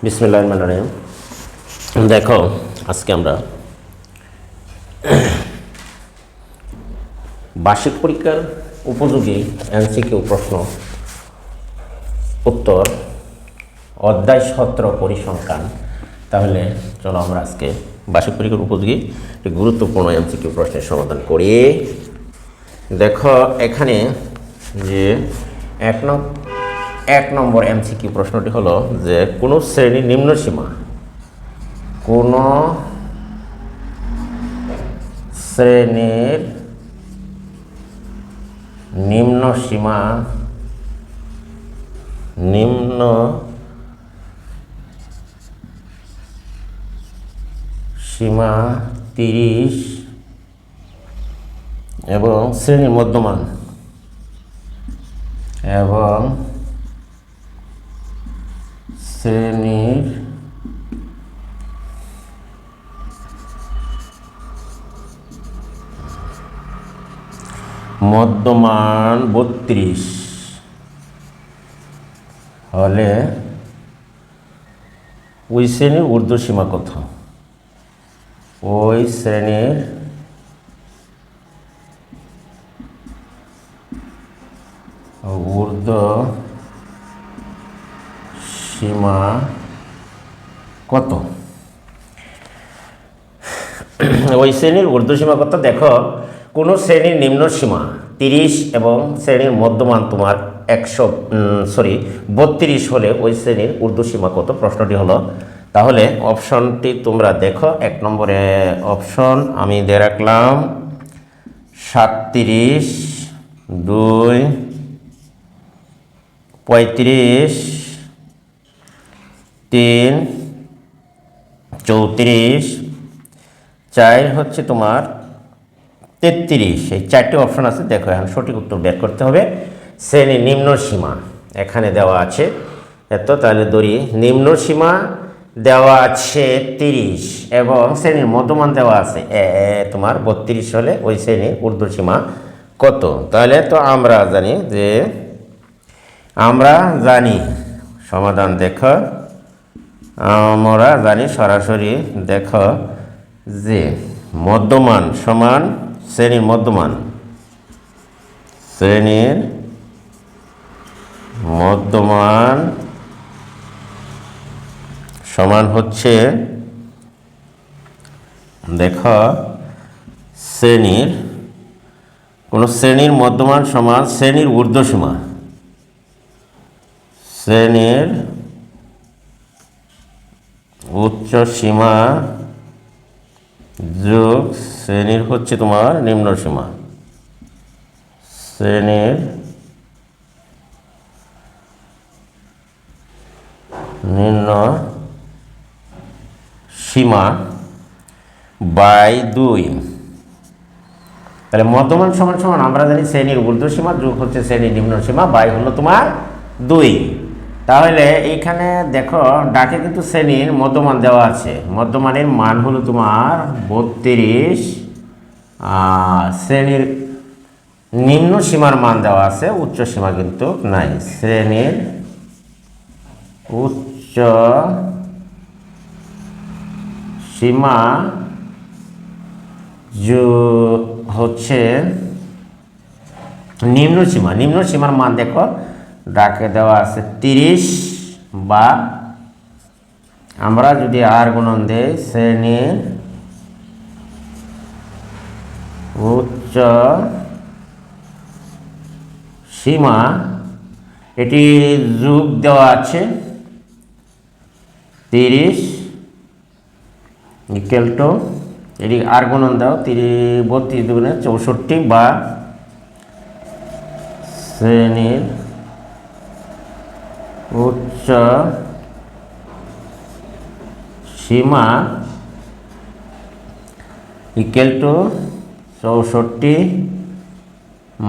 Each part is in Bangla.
বিসমিল্লাহির রহমানির রহিম। দেখো, আজকে আমরা বার্ষিক পরীক্ষার উপযোগী এমসিকিউ প্রশ্ন উত্তর অধ্যায় 17 পরিসংখ্যান। তাহলে চলো আমরা আজকে বার্ষিক পরীক্ষার উপযোগী একটি গুরুত্বপূর্ণ এমসিকিউ প্রশ্নের সমাধান করি। দেখো, এখানে যে এক নম্বর এমসিকিউ প্রশ্নটি হলো যে কোনো শ্রেণীর নিম্নসীমা নিম্ন সীমা 30 এবং শ্রেণীর মধ্যমান শ্রেণীর মধ্যমান 32 হলে ওই শ্রেণীর ঊর্ধ্বসীমা কত? ওই শ্রেণীর ঊর্ধ্বসীমা কত? ওই শ্রেণীর ঊর্ধ্বসীমা কত? দেখো, কোনো শ্রেণীর নিম্ন সীমা 30 এবং শ্রেণীর মধ্যমান তোমার 32 হলে ওই শ্রেণীর ঊর্ধ্বসীমা কত? প্রশ্নটি হলো। তাহলে অপশনটি তোমরা দেখো। এক নম্বরে অপশন আমি দিয়ে রাখলাম 37, 2, 35, 3, 34, 4 হচ্ছে তোমার 33। এই 4টি অপশন আছে। দেখো, এখন সঠিক উত্তর বের করতে হবে। শ্রেণীর নিম্ন সীমা এখানে দেওয়া আছে তাহলে ধরি নিম্ন সীমা দেওয়া আছে 30 এবং শ্রেণীর মধ্যমান দেওয়া আছে তোমার 32 হলে ওই শ্রেণীর ঊর্ধ্বসীমা কত? তাহলে তো আমরা জানি সমাধান। দেখো, আমরা জানি সরাসরি। দেখো যে মধ্যমান সমান শ্রেণীর মধ্যমান সমান হচ্ছে, দেখো, কোন শ্রেণীর মধ্যমান সমান শ্রেণীর ঊর্ধ্বসীমা উচ্চ সীমা যোগ শ্রেণীর হচ্ছে তোমার নিম্ন সীমা। শ্রেণীর নিম্ন সীমা বাই 2। তাহলে মধ্যমান সমান সমান আমরা জানি শ্রেণীর ঊর্ধ্বসীমা যোগ হচ্ছে শ্রেণীর নিম্ন সীমা বাই হলো তোমার 2। তাহলে এইখানে দেখো, ডাকে কিন্তু শ্রেণীর মধ্যমান দেওয়া আছে। মধ্যমানের মান হলো তোমার 32। শ্রেণীর নিম্ন সীমার মান দেওয়া আছে, উচ্চ সীমা কিন্তু নাই। শ্রেণীর উচ্চ সীমা হচ্ছে নিম্ন সীমার মান দেখো ডাকে দেওয়া আছে 30 বা আমরা যদি আর গুণন দেই শ্রেণীর উচ্চ সীমা, এটি যোগ দেওয়া আছে 30 ইকুয়াল টু এটি আর গুণন দাও 32 দুগুণে 64 বা শ্রেণীর উচ্চ সীমা ইকুয়াল টু 64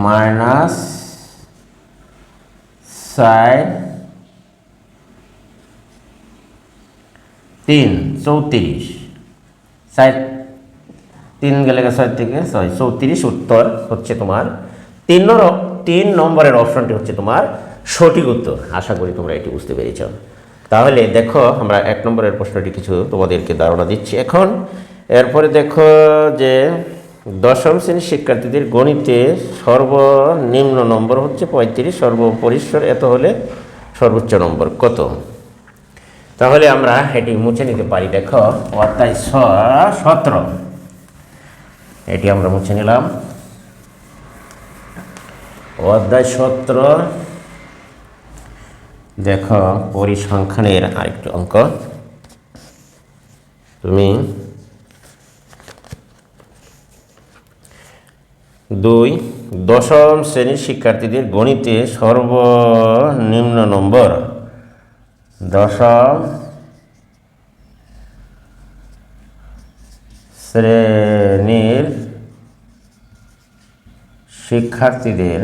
মাইনাস 3 34 3 গেলে 6 থেকে 6 34। উত্তর হচ্ছে তোমার 3 নম্বরের অপশনটি হচ্ছে তোমার সঠিক উত্তর। আশা করি তোমরা এটি বুঝতে পেরেছ। তাহলে দেখো আমরা ১ নম্বরের প্রশ্নটি কিছু তোমাদেরকে ধারণা দিচ্ছি এখন। এরপরে দেখো যে দশম শ্রেণীর শিক্ষার্থীদের গণিতে সর্বনিম্ন নম্বর হচ্ছে ৩৫, সর্বপরিসর এত হলে সর্বোচ্চ নম্বর কত। তাহলে আমরা এটি মুছে নিতে পারি। দেখো অধ্যায় ১৭ এটি আমরা মুছে নিলাম। অধ্যায় ১৭ দেখো পরিসংখ্যানের আরেকটি অঙ্ক। তুমি ২ দশম শ্রেণীর শিক্ষার্থীদের গণিতে সর্বনিম্ন নম্বর, দশম শ্রেণীর শিক্ষার্থীদের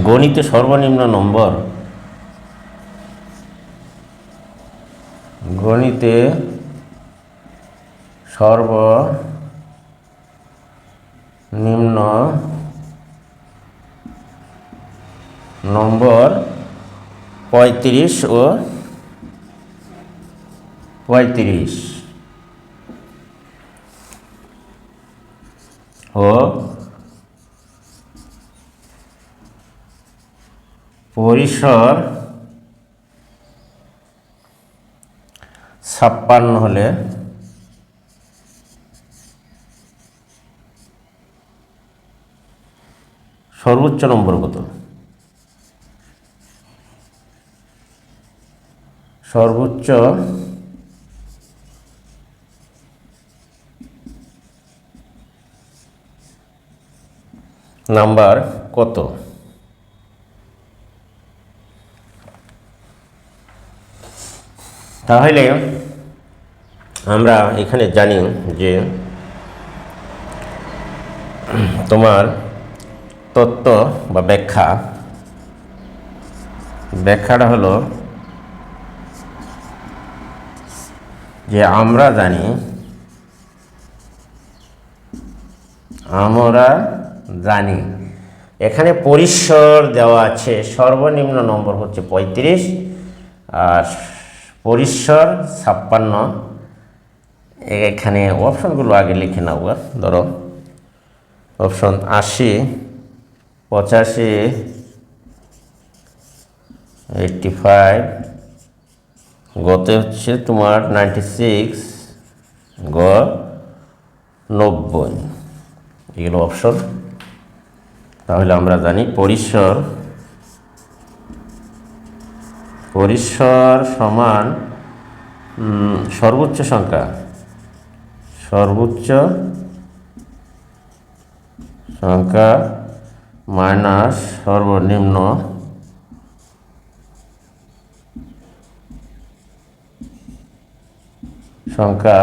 গণিতে সর্বনিম্ন নম্বর, গণিতে সর্বনিম্ন নম্বর ৩৫ ও ৩৫ ও পরিসর ৫৬ হলে সর্বোচ্চ নম্বর কত। সর্বোচ্চ নাম্বার কত। তাহলে আমরা এখানে জানি যে তোমার তত্ত্ব বা ব্যাখ্যাটা হলো যে আমরা জানি এখানে পরিসর দেওয়া আছে, সর্বনিম্ন নম্বর হচ্ছে ৩৫ আর পরিসর ৫৬। এখানে অপশনগুলো আগে লিখে নাও। ধরো অপশন ৮০, ৮৫, ৮৫, গতে হচ্ছে তোমার ৯৬, গ ৯০, এগুলো অপশন। তাহলে আমরা জানি পরিসর সমান সর্বোচ্চ সংখ্যা মাইনাস সর্বনিম্ন সংখ্যা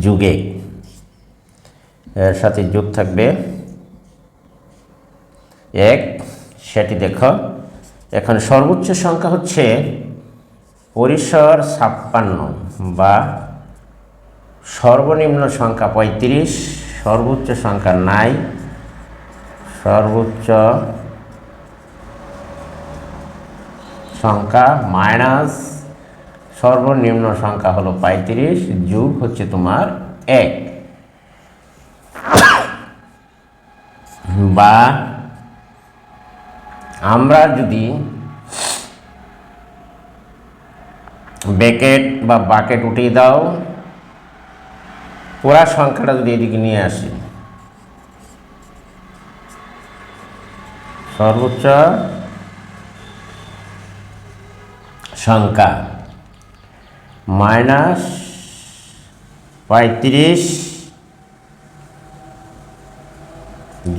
যুগে, এর সাথে যোগ থাকবে ১। সেটি দেখো এখন সর্বোচ্চ সংখ্যা হচ্ছে পরিসর ৫৬ বা সর্বনিম্ন সংখ্যা ৩৫, সর্বোচ্চ সংখ্যা নাই, সর্বোচ্চ সংখ্যা মাইনাস সর্বনিম্ন সংখ্যা হলো ৩৫, যোগ হচ্ছে তোমার ১। বা আমরা যদি ব্র্যাকেট বা বাকেট উঠিয়ে দাও, পুরা সংখ্যাটা যদি এদিকে নিয়ে আসি, সর্বোচ্চ সংখ্যা মাইনাস ৩৫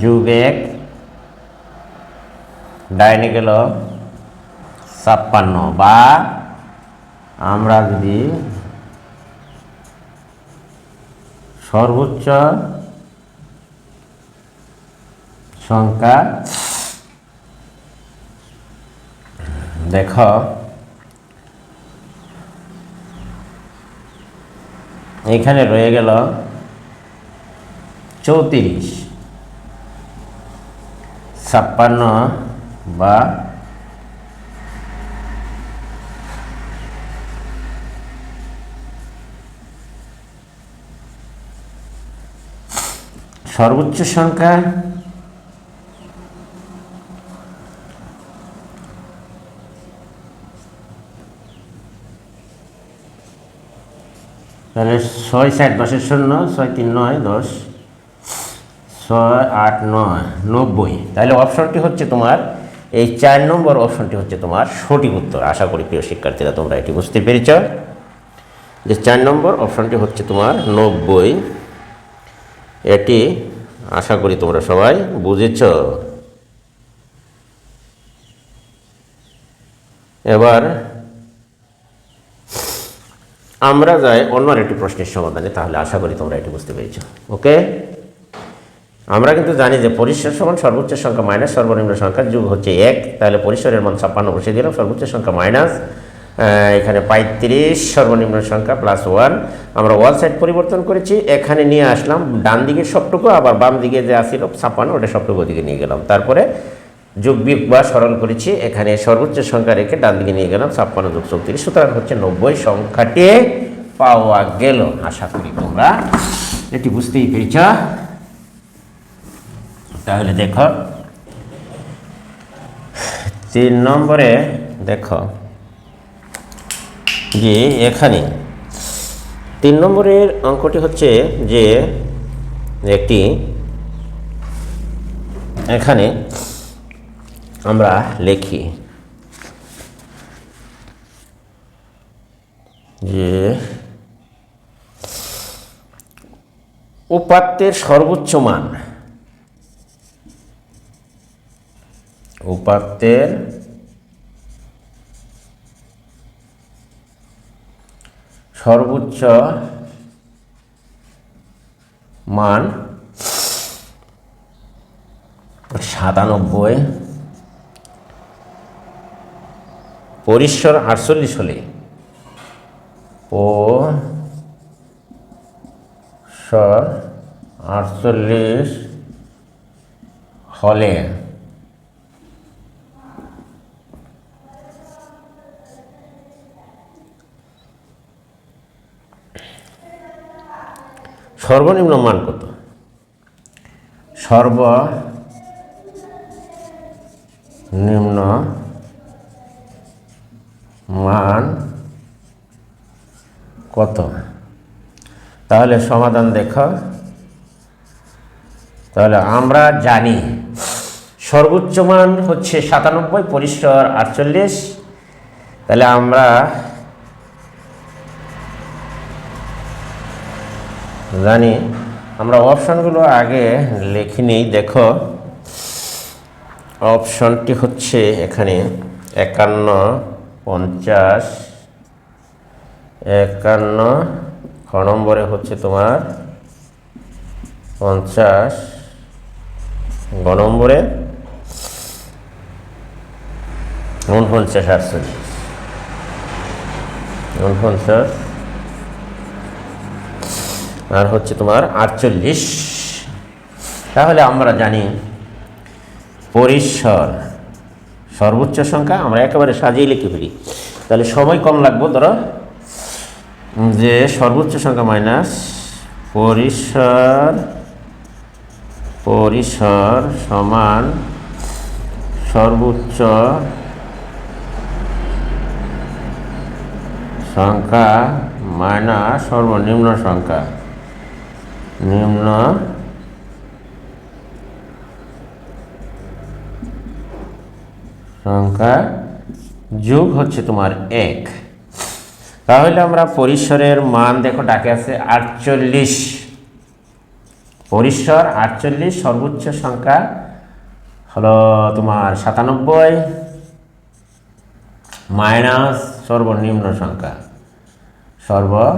যোগ ১, ডাইনে গেল ৫৬। বা আমরা যদি সর্বোচ্চ সংখ্যা দেখো এখানে রয়ে গেল 34, 56 বা সর্বোচ্চ সংখ্যা তাহলে 6 7 10 শূন্য 6 3 9 10 6 8 9 90। তাহলে অপশনটি হচ্ছে তোমার এই 4 নম্বর অপশনটি হচ্ছে তোমার সঠিক উত্তর। আশা করি প্রিয় শিক্ষার্থীরা তোমরা এটি বুঝতে পেরেছ যে 4 নম্বর অপশনটি হচ্ছে তোমার 90। এটি আশা করি তোমরা সবাই বুঝেছ। এবার আমরা যাই অন্য একটি প্রশ্নের সমাধানে, তাহলে আশা করি তোমরা এটি বুঝতে পেরেছ। ওকে, আমরা কিন্তু জানি যে পরিসর সমান সর্বোচ্চ সংখ্যা মাইনাস সর্বনিম্ন সংখ্যা যোগ হচ্ছে 1। তাহলে পরিসরের মান 56 বসিয়ে দিলাম, সর্বোচ্চ সংখ্যা মাইনাস এখানে 35 সর্বনিম্ন সংখ্যা প্লাস 1। আমরা ওয়াল সাইড পরিবর্তন করেছি, এখানে নিয়ে আসলাম ডান দিকের সবটুকু, আবার বাম দিকে যে আসছিল 56 ওটা সবটুকু ওদিকে নিয়ে গেলাম। তারপরে যোগ বিয়োগ বা সরল করেছি, এখানে সর্বোচ্চ সংখ্যা রেখে ডান দিকে নিয়ে গেলাম 56 যোগ 34, সুতরাং হচ্ছে 90 সংখ্যাটি পাওয়া গেল। আশা করি তোমরা এটি বুঝতেই পেরেছ। তাহলে দেখো 3 নম্বরে দেখো যে এখানে 3 নম্বরের অঙ্কটি হচ্ছে যে একটি, এখানে আমরা লিখি যে উপাত্তের সর্বোচ্চ মান, উপাত্তের সর্বোচ্চ মান 97, পরিসর 48 হলে, পরিসর 48 হলে সর্বনিম্ন মান কত? সর্বনিম্ন মান কত? তাহলে সমাধান দেখো। তাহলে আমরা জানি সর্বোচ্চ মান হচ্ছে 97, পরিসর 48। তাহলে আমরা জানি, আমরা অপশনগুলো আগে লিখে নিই। দেখো অপশনটি হচ্ছে এখানে 51, 50, 51 খ নম্বরে হচ্ছে তোমার 50, গ নম্বরে 49, 48, 49 আর হচ্ছে তোমার 48। তাহলে আমরা জানি পরিসর সর্বোচ্চ সংখ্যা আমরা একেবারে সাজিয়ে লিখে ফেলি, তাহলে সময় কম লাগবে। ধরো যে সর্বোচ্চ সংখ্যা মাইনাস পরিসর, পরিসর সমান সর্বোচ্চ সংখ্যা মাইনাস সর্বনিম্ন সংখ্যা, নিম্ন সংখ্যা যোগ হচ্ছে তোমার 1। তাহলে আমরা পরিসরের মান দেখো ডাকে আছে 48, পরিসর 48, সর্বোচ্চ সংখ্যা হলো তোমার 97 মাইনাস সর্বনিম্ন সংখ্যা, সর্বনিম্ন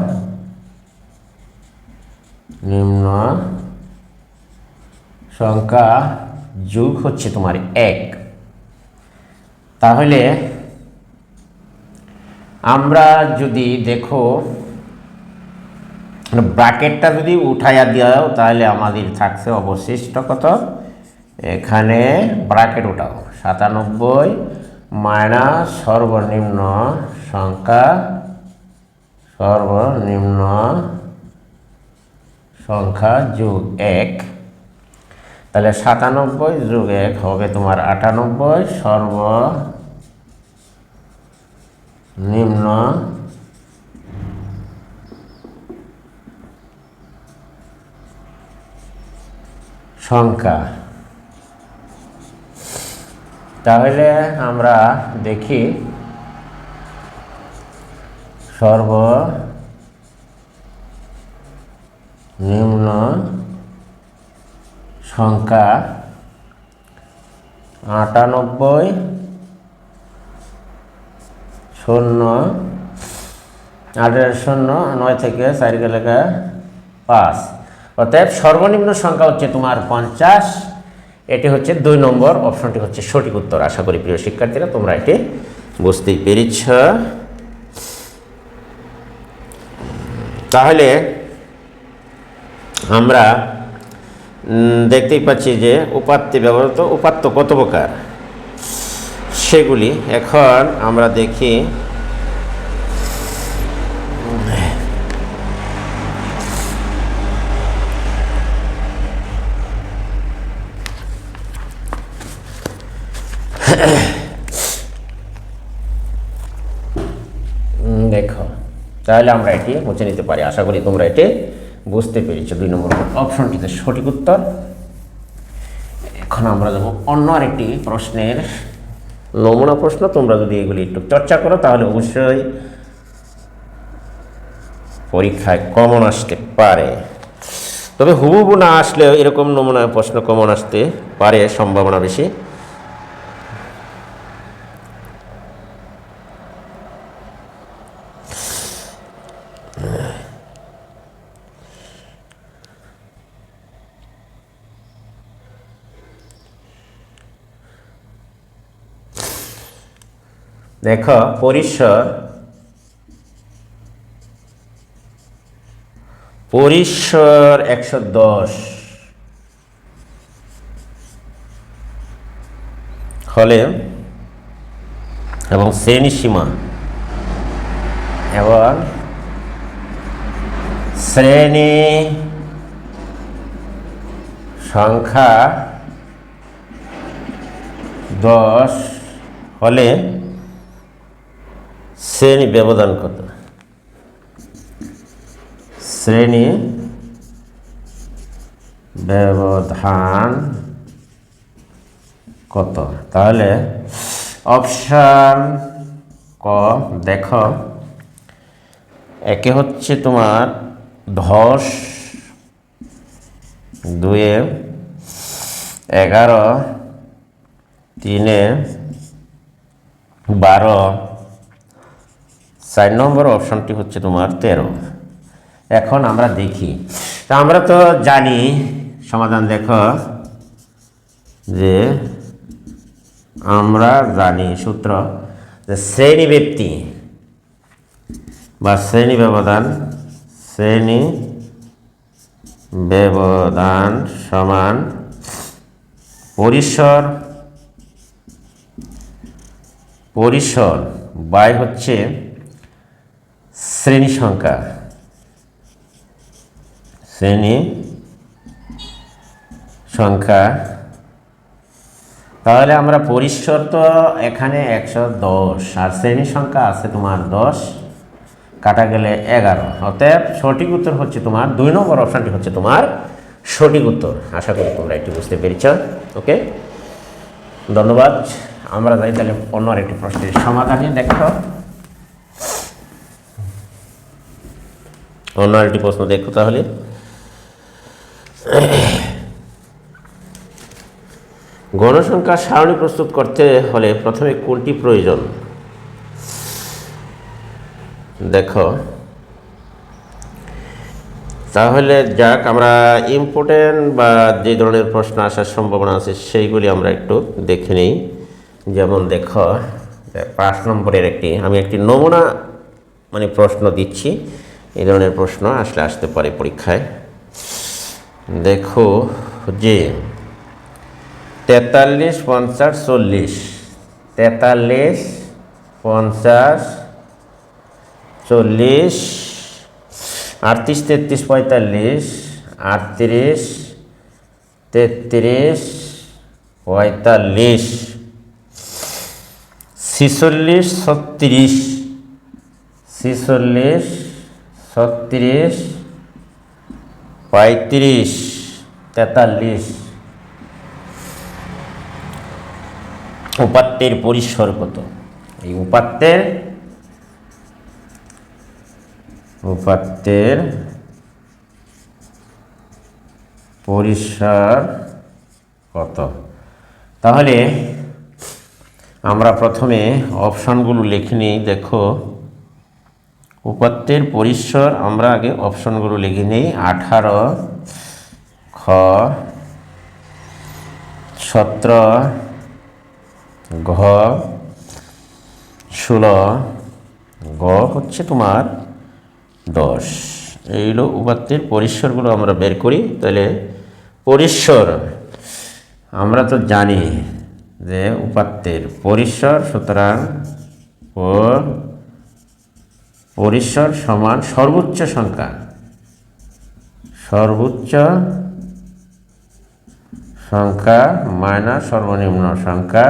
সংখ্যা যোগ হচ্ছে তোমার 1। তাহলে আমরা যদি দেখো ব্র্যাকেটটা যদি উঠাইয়া দাও তাহলে আমাদের থাকছে অবশিষ্ট কত, এখানে ব্র্যাকেট উঠাও 97 মাইনাস সর্বনিম্ন সংখ্যা যোগ 1, তাহলে 97 যোগ 1 হবে তোমার 98, সর্বনিম্ন সংখ্যা। তাহলে আমরা দেখি সর্বনিম্ন সংখ্যা 98, 0, 8 0, 9 থেকে 4 গেলে 5, অতএব সর্বনিম্ন সংখ্যা হচ্ছে তোমার 50। এটি হচ্ছে 2 নম্বর অপশনটি হচ্ছে সঠিক উত্তর। আশা করি প্রিয় শিক্ষার্থীরা তোমরা এটি বুঝতেই পেরেছ। তাহলে আমরা দেখতেই পাচ্ছি যে উপাত্তে ব্যবহৃত উপাত্ত কত প্রকার সেগুলি এখন আমরা দেখি। দেখো, তাহলে আমরা এটি মুছে নিতে পারি। আশা করি তোমরা এটি বুঝতে পেরেছো। 2 নম্বর অপশনটিতে সঠিক উত্তর। এখন আমরা যাব অন্য আরেকটি প্রশ্নের নমুনা প্রশ্ন। তোমরা যদি এগুলি একটু চর্চা করো তাহলে অবশ্যই পরীক্ষায় কমন আসতে পারে। তবে হুবহু না আসলেও এরকম নমুনা প্রশ্ন কমন আসতে পারে, সম্ভাবনা বেশি। দেখো, পরিসর 110 হলে এবং শ্রেণী সীমা এবং শ্রেণী সংখ্যা 10 হলে শ্রেণী ব্যবধান কত? শ্রেণী ব্যবধান কত? তাহলে অপশান ক দেখো, একে হচ্ছে তোমার 10, 2 11, 3 12, 4 নম্বর অপশনটি হচ্ছে তোমার 13। এখন আমরা দেখি, তা আমরা তো জানি সমাধান। দেখো যে আমরা জানি সূত্র যে শ্রেণী ব্যক্তি বা শ্রেণী ব্যবধান সমান পরিসর বাই হচ্ছে শ্রেণী সংখ্যা। তাহলে আমরা পরিসর তো এখানে 110 আর শ্রেণী সংখ্যা আছে তোমার 10, কাটা গেলে 11। অতএব সঠিক উত্তর হচ্ছে তোমার 2 নম্বর অপশনটি হচ্ছে তোমার সঠিক উত্তর। আশা করি তোমরা এটি বুঝতে পেরেছ। ওকে, ধন্যবাদ। আমরা যাই তাহলে অন্য আরেকটি প্রশ্নের সমাধানে। দেখো, অন্য আরেকটি প্রশ্ন দেখো। তাহলে গণসংখ্যা সারণী প্রস্তুত করতে হলে প্রথমে কোনটি প্রয়োজন? দেখো, তাহলে যাক আমরা ইম্পর্টেন্ট বা যে ধরনের প্রশ্ন আসার সম্ভাবনা আছে সেইগুলি আমরা একটু দেখে নিই। যেমন দেখো, 5 নম্বরের আমি একটি নমুনা প্রশ্ন দিচ্ছি, এই ধরনের প্রশ্ন আসতে পারে পরীক্ষায়। দেখো যে 43, 50, 40, 43, 50, 40, 38, 33, 45, 38, 33, 45, 46, 36, 46, 36, 35, 43। উপাত্তের পরিসর কত? এই উপাত্তের পরিসর কত? তাহলে আমরা প্রথমে অপশনগুলো লিখে নিই। দেখো উপাত্তের পরিসর আমরা আগে অপশনগুলো লিখে নিই। 18, খ, 17, ঘ, 16, গ হচ্ছে তোমার 10। এইগুলো উপাত্তের পরিসরগুলো আমরা বের করি। তাহলে পরিসর আমরা তো জানি যে উপাত্তের পরিসর, সুতরাং পরিসর সমান সর্বোচ্চ সংখ্যা মাইনাস সর্বনিম্ন সংখ্যা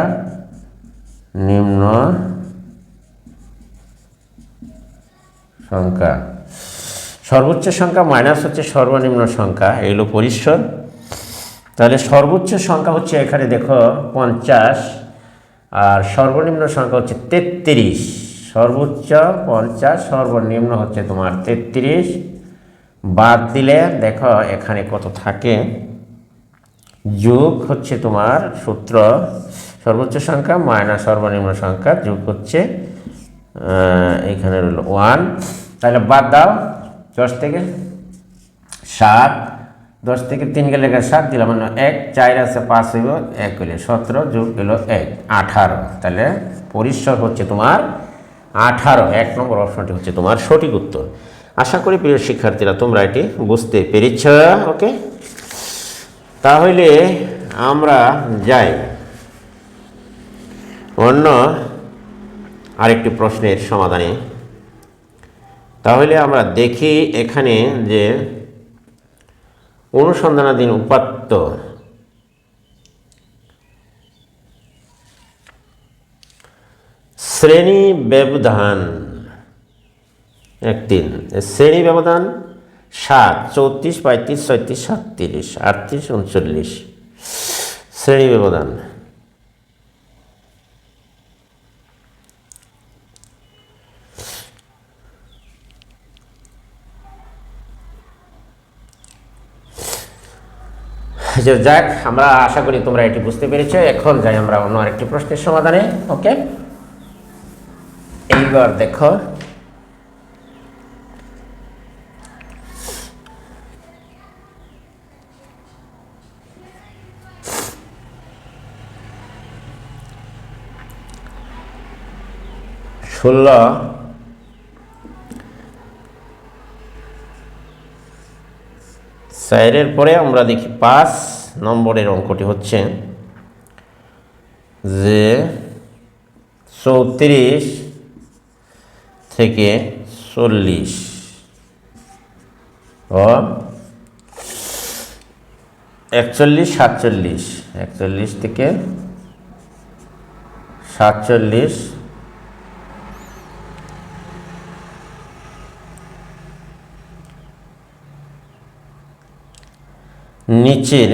সর্বোচ্চ সংখ্যা মাইনাস হচ্ছে সর্বনিম্ন সংখ্যা, এগুলো পরিসর। তাহলে সর্বোচ্চ সংখ্যা হচ্ছে এখানে দেখো 50, আর সর্বনিম্ন সংখ্যা হচ্ছে 33। সর্বোচ্চ 50, সর্বনিম্ন হচ্ছে তোমার 33। বাদ দিলে দেখো এখানে কত থাকে, যোগ হচ্ছে তোমার সূত্র সর্বোচ্চ সংখ্যা মাইনাস সর্বনিম্ন সংখ্যা যোগ হচ্ছে এখানে রইল 1। তাহলে বাদ দাও 10 থেকে 7, 10 থেকে 3 গেলে 7 দিলাম, মানে 1, 4 আছে 5 হইব, 1 হইলে 17 যোগ গেল 1, 18। তাহলে পরিসর হচ্ছে তোমার 18। 1 নম্বর অপশনটি হচ্ছে তোমার সঠিক উত্তর। আশা করি প্রিয় শিক্ষার্থীরা তোমরা এটি বুঝতে পেরেছ। ওকে, তাহলে আমরা যাই অন্য আরেকটি প্রশ্নের সমাধানে। তাহলে আমরা দেখি এখানে যে অনুসন্ধানাধীন উপাত্ত শ্রেণী ব্যবধান 3, শ্রেণী ব্যবধান 7, 34, 35, 36, 37, 38, 39 শ্রেণী ব্যবধান। যাক, আমরা আশা করি তোমরা এটি বুঝতে পেরেছো। এখন যাই আমরা অন্য আরেকটি প্রশ্নের সমাধানে। ওকে, এইবার দেখো ষোলো চারের পরে আমরা দেখি 5 নম্বরের অঙ্কটি হচ্ছে যে 34 থেকে 40 ও 41, 47, 41 থেকে 47 নিচের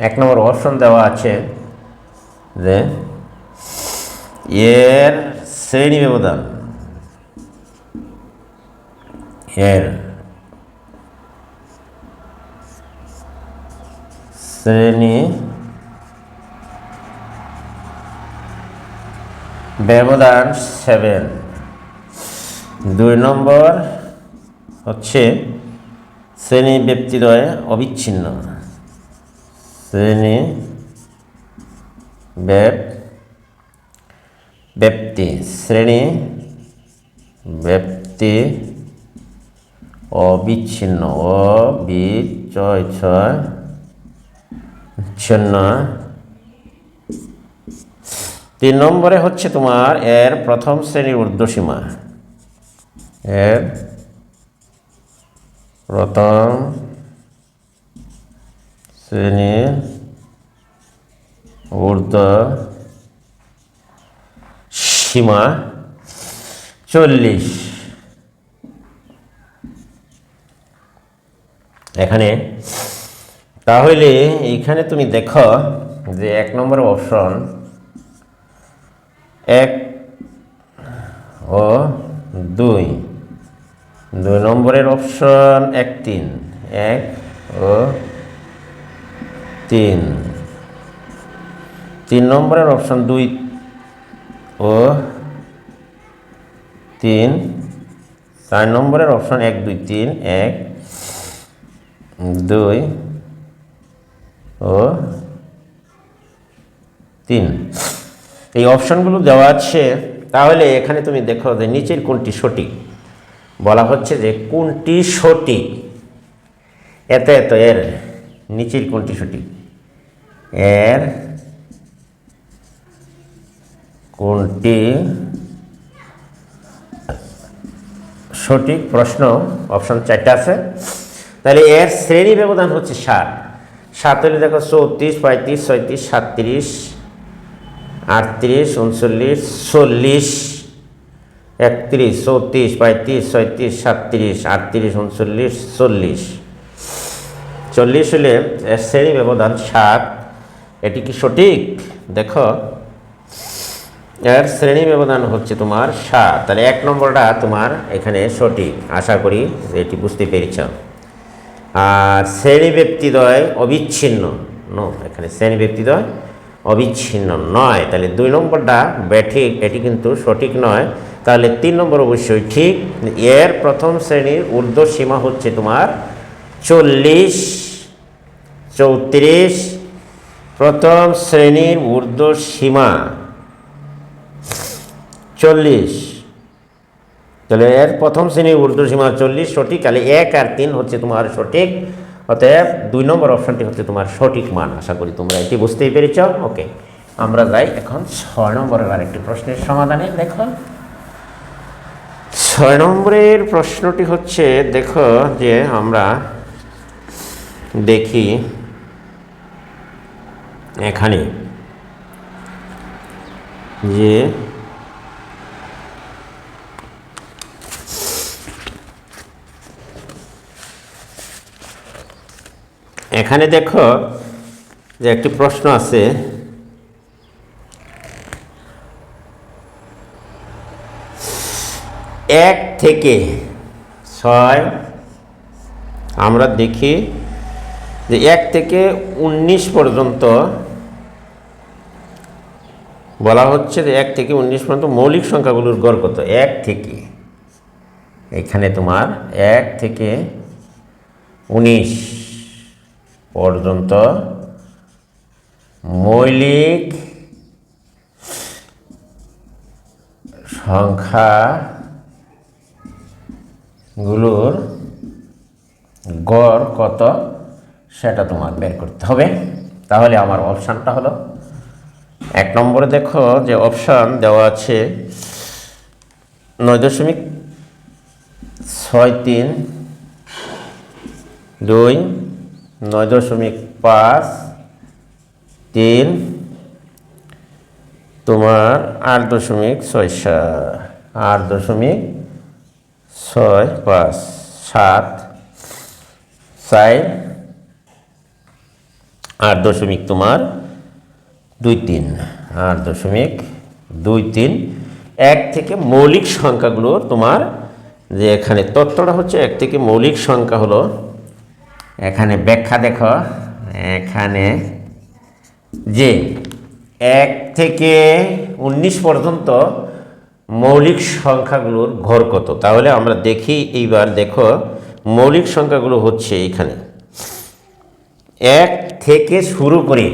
1 নম্বর অপশন দেওয়া আছে যে এর শ্রেণী ব্যবধান, এর শ্রেণী ব্যবধান 7। 2 নম্বর হচ্ছে শ্রেণী ব্যক্তিদ্বয় অবিচ্ছিন্ন, শ্রেণী ব্যক্তি, শ্রেণী ব্যক্তি অবিচ্ছিন্ন অবিচ্ছিন্ন। 3 নম্বরে হচ্ছে তোমার এর প্রথম শ্রেণীর ঊর্ধ্বসীমা, এর প্রথম শ্রেণীর ঊর্ধ্বসীমা 40। এখানে তাহলে এইখানে তুমি দেখো যে 1 নম্বর অপশন 1 ও 2, 2 নম্বরের অপশন 1 3, 1 ও 3, 3 নম্বরের অপশন 2 ও 3, 4 নম্বরের অপশন 1 2 3, 1 2 ও 3। এই অপশনগুলো দেওয়া আছে। তাহলে এখানে তুমি দেখো যে নিচের কোনটি সঠিক, বলা হচ্ছে যে কোনটি সঠিক, এত এর নিচের কোনটি সঠিক, এর কোনটি সঠিক প্রশ্ন। অপশন 4টা আছে। তাহলে এর শ্রেণী ব্যবধান হচ্ছে 7। 7 হলে দেখো 34 35 36 37 38 39 40 31 34 35 36 37 38 39 40। 40 হলে এর শ্রেণী ব্যবধান 7। এটি কি সঠিক? দেখো এর শ্রেণী ব্যবধান হচ্ছে তোমার 7। তাহলে 1 নম্বরটা তোমার এখানে সঠিক। আশা করি এটি বুঝতে পেরেছ। আর শ্রেণী ব্যক্তিদ্বয় অবিচ্ছিন্ন, এখানে শ্রেণী ব্যক্তিদ্বয় অবিচ্ছিন্ন নয়। তাহলে 2 নম্বরটা ব্যাঠিক, এটি কিন্তু সঠিক নয়। তাহলে 3 নম্বর অবশ্যই ঠিক। এর প্রথম শ্রেণীর ঊর্ধ্বসীমা হচ্ছে তোমার 40 34। প্রথম শ্রেণীর ঊর্ধ্বসীমা 40। তাহলে এর প্রথম শ্রেণীর ঊর্ধ্বসীমা 40 সঠিক। তাহলে 1 আর 3 হচ্ছে তোমার সঠিক। অতএব 2 নম্বর অপশনটি হচ্ছে তোমার সঠিক মান। আশা করি তোমরা এটি বুঝতেই পেরেছ। ওকে, আমরা যাই এখন 6 নম্বরের আরেকটি প্রশ্নের সমাধানে। দেখো 6 নম্বরের প্রশ্নটি হচ্ছে, দেখো যে আমরা দেখি এখানে যে এখানে দেখো যে একটি প্রশ্ন আছে, 1 থেকে 6 আমরা দেখি যে 1 থেকে 19 পর্যন্ত বলা হচ্ছে যে 1 থেকে 19 পর্যন্ত মৌলিক সংখ্যাগুলোর গড় কত। 1 থেকে এখানে তোমার 1 থেকে 19 পর্যন্ত মৌলিক সংখ্যাগুলোর গড় কত সেটা তোমার বের করতে হবে। তাহলে আমার অপশানটা হলো 1 নম্বরে দেখো যে অপশান দেওয়া আছে 9.63 2, 9.5 3, তোমার 8.65 8.65 7 4 8 তোমার 2 3 8.23 1 থেকে মৌলিক সংখ্যাগুলো তোমার যে এখানে তথ্যটা হচ্ছে 1 থেকে মৌলিক সংখ্যা হলো, এখানে ব্যাখ্যা দেখো, এখানে যে 1 থেকে 19 পর্যন্ত মৌলিক সংখ্যাগুলোর গড় কত। তাহলে আমরা দেখি এইবার দেখো মৌলিক সংখ্যাগুলো হচ্ছে এখানে 1 থেকে শুরু করে,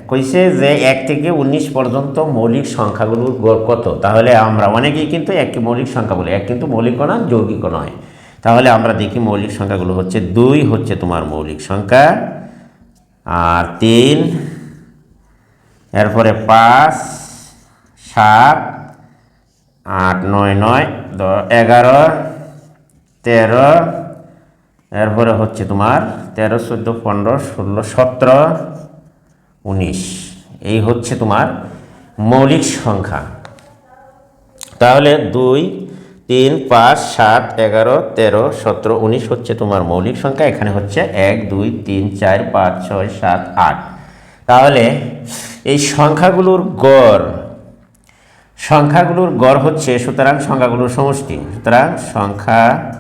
কইছে যে 1 থেকে 19 পর্যন্ত মৌলিক সংখ্যাগুলোর গড় কত। তাহলে আমরা অনেকেই কিন্তু একটি মৌলিক সংখ্যা বলি, 1 কিন্তু মৌলিক না, যৌগিক নয়। তাহলে আমরা দেখি মৌলিক সংখ্যাগুলো হচ্ছে 2 হচ্ছে তোমার মৌলিক সংখ্যা, আর 3, এরপরে 5, 7, 8, 9, 9, 11, 13, এরপরে হচ্ছে তোমার 13, 14, 15, 16, 17, 19, এই হচ্ছে তোমার মৌলিক সংখ্যা। তাহলে 2, 3, 5, 7, 11, 13, 17, 19 হচ্ছে তোমার মৌলিক সংখ্যা। এখানে হচ্ছে 1, 2, 3, 4, 5, 6, 7, 8। তাহলে এই সংখ্যাগুলোর গড় হচ্ছে, সুতরাং সংখ্যাগুলোর সমষ্টি, সুতরাং সংখ্যাগুলোর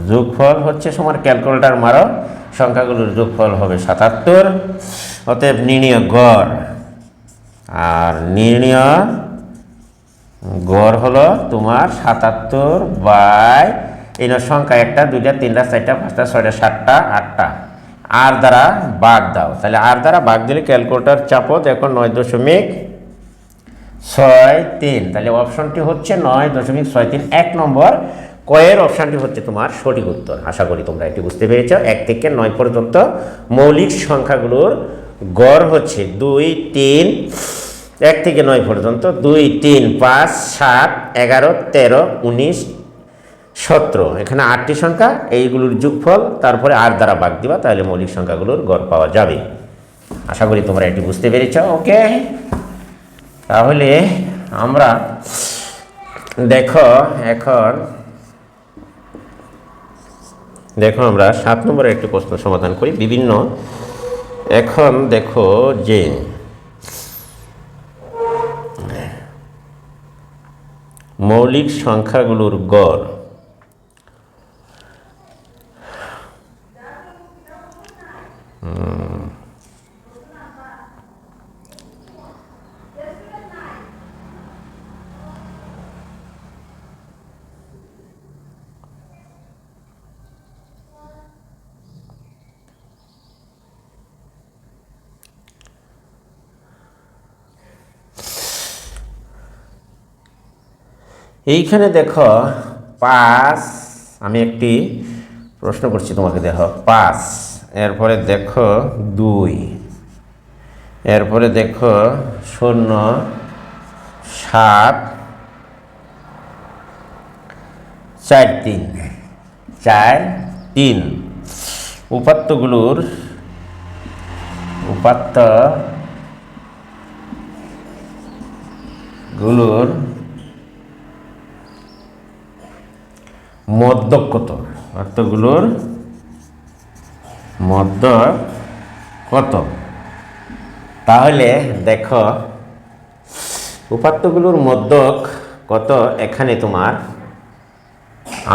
যোগফল হচ্ছে তোমার ক্যালকুলেটর মারো, সংখ্যাগুলোর যোগফল হবে 77। অতএব নির্ণয় গড়, আর নির্ণয় গড় হলো তোমার 77 বাই এই সংখ্যা 1টা 2টা 3টা 4টা 5টা 6টা 7টা 8টা, আর দ্বারা ভাগ দাও। তাহলে আর দ্বারা ভাগ দিলে ক্যালকুলেটর চাপো, দেখো 9.63। তাহলে অপশনটি হচ্ছে 9.63, 1 নম্বর কয়ের অপশনটি হচ্ছে তোমার সঠিক উত্তর। আশা করি তোমরা এটি বুঝতে পেরেছ। 1 থেকে 9 পর্যন্ত মৌলিক সংখ্যাগুলোর গড় হচ্ছে 2, 3, 1 থেকে 9 পর্যন্ত 2, 3, 5, 7, 11, 13, 19, 17, এখানে 8টি সংখ্যা, এইগুলোর যোগফল তারপরে আর দ্বারা ভাগ দিবা, তাহলে মৌলিক সংখ্যাগুলোর গড় পাওয়া যাবে। আশা করি তোমরা এটি বুঝতে পেরেছ। ওকে, তাহলে আমরা দেখো আমরা 7 নম্বরের একটি প্রশ্ন সমাধান করি। এখন দেখো যে মৌলিক সংখ্যাগুলোর গড়, এইখানে দেখো 5, আমি একটি প্রশ্ন করছি তোমাকে, দেখো 5, এরপরে দেখো 2, এরপরে দেখো 0, 7, 4, 3, উপাত্তগুলোর মধ্যক কত, উপাত্তগুলোর মধ্যক কত। তাহলে দেখো উপাত্তগুলোর মধ্যক কত, এখানে তোমার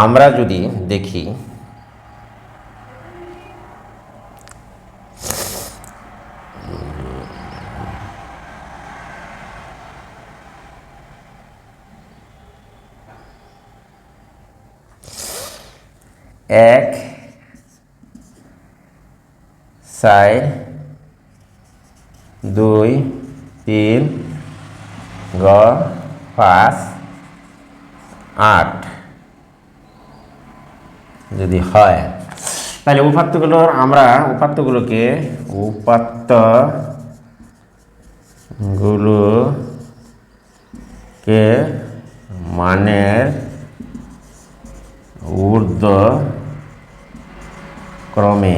আমরা যদি দেখি এক 4, 2, 3, 5, 8 যদি হয়, তাহলে উপাত্তগুলোকে মানের ঊর্ধ্ব ক্রমে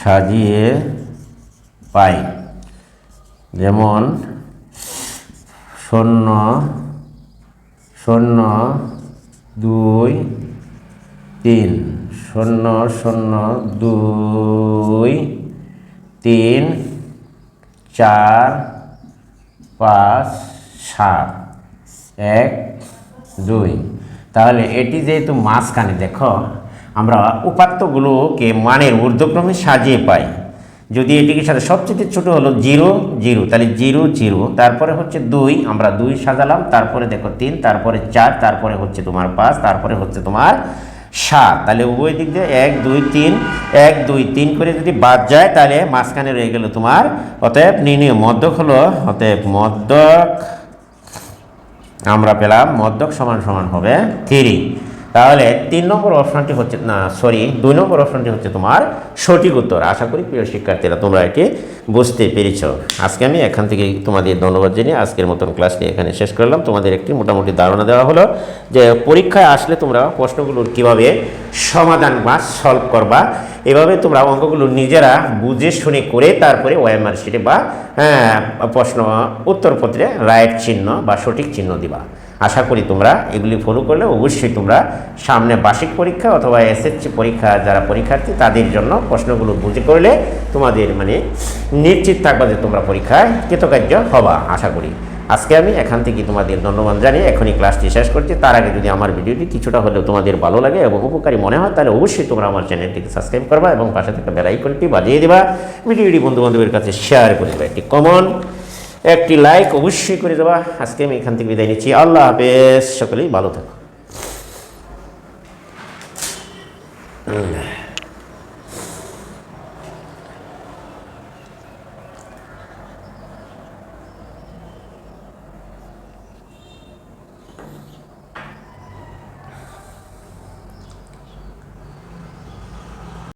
সাজিয়ে পাই। যেমন 0, 0, 2, 3, 0, 0, 2, 3, 4, 5, 7, 1, 2। তাহলে এটি যেহেতু মাঝখানে, দেখো আমরা উপাত্তগুলোকে মানের ঊর্ধ্বক্রমে সাজিয়ে পাই। যদি এটির সাথে সবচেয়ে ছোট হলো 0, 0, তাহলে 0, 0, তারপরে হচ্ছে 2, আমরা 2 সাজালাম, তারপরে দেখো 3, তারপরে 4, তারপরে হচ্ছে তোমার 5, তারপরে হচ্ছে তোমার 7, তাহলে উভয় দিক দিয়ে 1 2 3 1 2 3 করে যদি বাদ যায় তাহলে মাঝখানে রয়ে গেল তোমার, অতএব নির্ণয় মধ্যক হলো, অতএব মধ্যক আমরা পেলাম মধ্যক সমান সমান হবে 3। তাহলে 3 নম্বর অপশনটি হচ্ছে না, সরি 2 নম্বর অপশনটি হচ্ছে তোমার সঠিক উত্তর। আশা করি প্রিয় শিক্ষার্থীরা তোমরা এটি বুঝতে পেরেছ। আজকে আমি এখান থেকে তোমাদের ধন্যবাদ জানিয়ে আজকের মতন ক্লাসটি এখানে শেষ করলাম। তোমাদের একটি মোটামুটি ধারণা দেওয়া হলো যে পরীক্ষায় আসলে তোমরা প্রশ্নগুলোর কীভাবে সমাধান বা সলভ করবা, এভাবে তোমরা অঙ্কগুলো নিজেরা বুঝে শুনে করে তারপরে ওএমআর শিটে বা প্রশ্ন উত্তরপত্রে রাইট চিহ্ন বা সঠিক চিহ্ন দিবা। আশা করি তোমরা এগুলি ফলো করলে অবশ্যই তোমরা সামনে বার্ষিক পরীক্ষা অথবা এসএসসি পরীক্ষা যারা পরীক্ষার্থী তাদের জন্য প্রশ্নগুলো বুঝে করলে তোমাদের মানে নিশ্চিত থাকবা যে তোমরা পরীক্ষায় কৃতকার্য হবা। আশা করি আজকে আমি এখান থেকে তোমাদের ধন্যবাদ জানিয়ে এখনই ক্লাসটি শেষ করছি। তার আগে যদি আমার ভিডিওটি কিছুটা হলেও তোমাদের ভালো লাগে এবং উপকারী মনে হয় তাহলে অবশ্যই তোমরা আমার চ্যানেলটিকে সাবস্ক্রাইব করবা এবং পাশে থাকা বেল আইকনটি বাজিয়ে দেবা, ভিডিওটি বন্ধু বান্ধবের কাছে শেয়ার করে দেবা, একটি কমন একটি লাইক অবশ্যই করে দেবা। আজকে আমি এখান থেকে বিদায় নিচ্ছি। আল্লাহ হাফেজ, সকলেই ভালো থাকো।